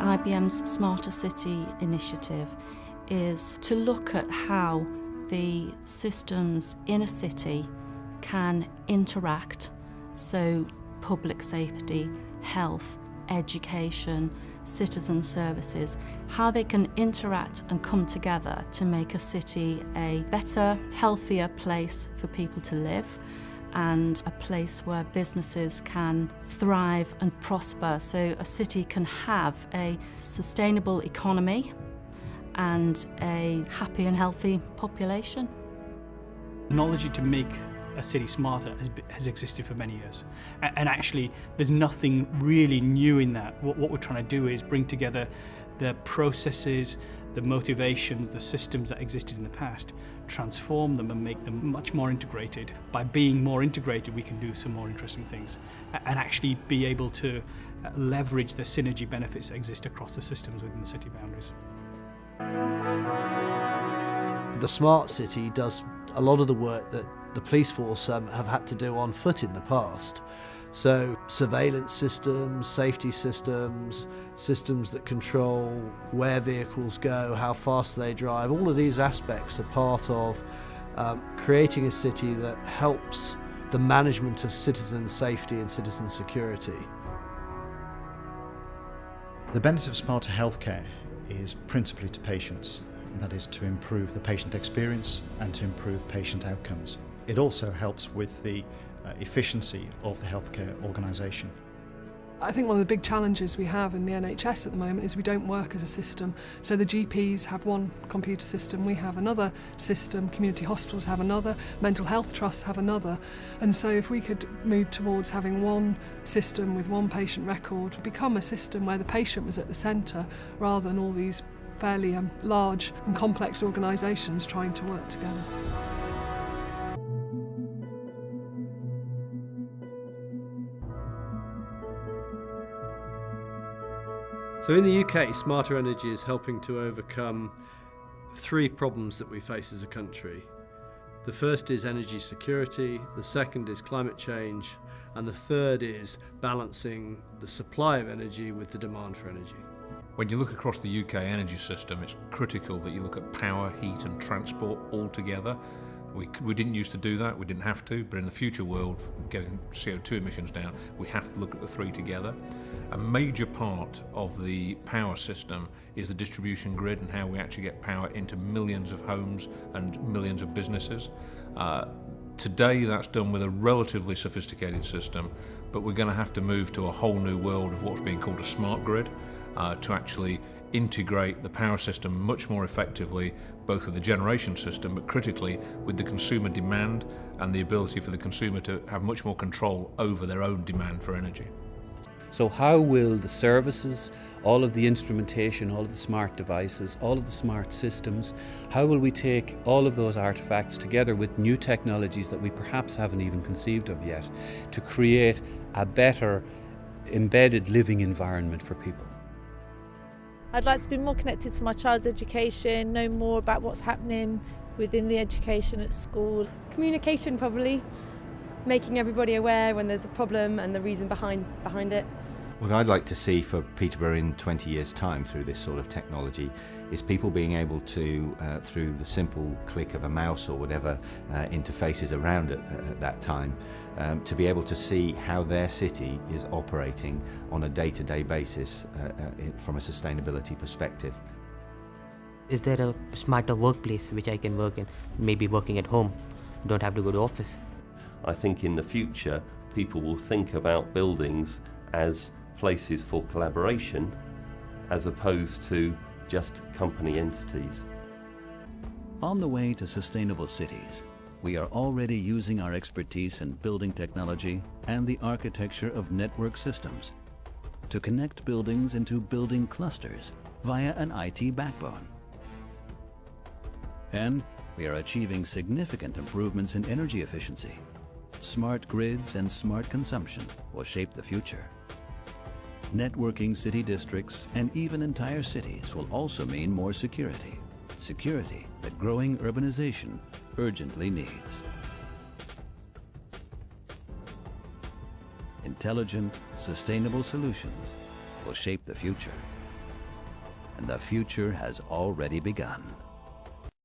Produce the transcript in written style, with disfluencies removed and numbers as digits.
IBM's Smarter City initiative is to look at how the systems in a city can interact, so public safety, health, education, citizen services, how they can interact and come together to make a city a better, healthier place for people to live, and a place where businesses can thrive and prosper, so a city can have a sustainable economy and a happy and healthy population. Technology to make a city smarter has existed for many years, and actually there's nothing really new in that. What we're trying to do is bring together the processes, the motivations, the systems that existed in the past, transform them and make them much more integrated. By being more integrated, we can do some more interesting things and actually be able to leverage the synergy benefits that exist across the systems within the city boundaries. The smart city does a lot of the work that the police force have had to do on foot in the past. So surveillance systems, safety systems, systems that control where vehicles go, how fast they drive, all of these aspects are part of creating a city that helps the management of citizen safety and citizen security. The benefit of smarter healthcare is principally to patients. That is to improve the patient experience and to improve patient outcomes. It also helps with the efficiency of the healthcare organisation. I think one of the big challenges we have in the NHS at the moment is we don't work as a system. So the GPs have one computer system, we have another system, community hospitals have another, mental health trusts have another. And so if we could move towards having one system with one patient record, become a system where the patient was at the centre rather than all these fairly large and complex organisations trying to work together. So in the UK, smarter energy is helping to overcome three problems that we face as a country. The first is energy security, the second is climate change, and the third is balancing the supply of energy with the demand for energy. When you look across the UK energy system, it's critical that you look at power, heat and transport all together. We didn't used to do that, we didn't have to, but in the future world, getting CO2 emissions down, we have to look at the three together. A major part of the power system is the distribution grid and how we actually get power into millions of homes and millions of businesses. Today that's done with a relatively sophisticated system, but we're going to have to move to a whole new world of what's being called a smart grid to actually integrate the power system much more effectively, both with the generation system, but critically with the consumer demand and the ability for the consumer to have much more control over their own demand for energy. So how will the services, all of the instrumentation, all of the smart devices, all of the smart systems, how will we take all of those artefacts together with new technologies that we perhaps haven't even conceived of yet to create a better embedded living environment for people? I'd like to be more connected to my child's education, know more about what's happening within the education at school. Communication, probably. Making everybody aware when there's a problem and the reason behind it. What I'd like to see for Peterborough in 20 years' time through this sort of technology is people being able to, through the simple click of a mouse or whatever interfaces around it at that time, to be able to see how their city is operating on a day-to-day basis from a sustainability perspective. Is there a smarter workplace which I can work in, maybe working at home, don't have to go to office? I think in the future people will think about buildings as places for collaboration as opposed to just company entities. On the way to sustainable cities, we are already using our expertise in building technology and the architecture of network systems to connect buildings into building clusters via an IT backbone. And we are achieving significant improvements in energy efficiency. Smart grids and smart consumption will shape the future. Networking city districts and even entire cities will also mean more security. Security that growing urbanization urgently needs. Intelligent, sustainable solutions will shape the future. and the future has already begun.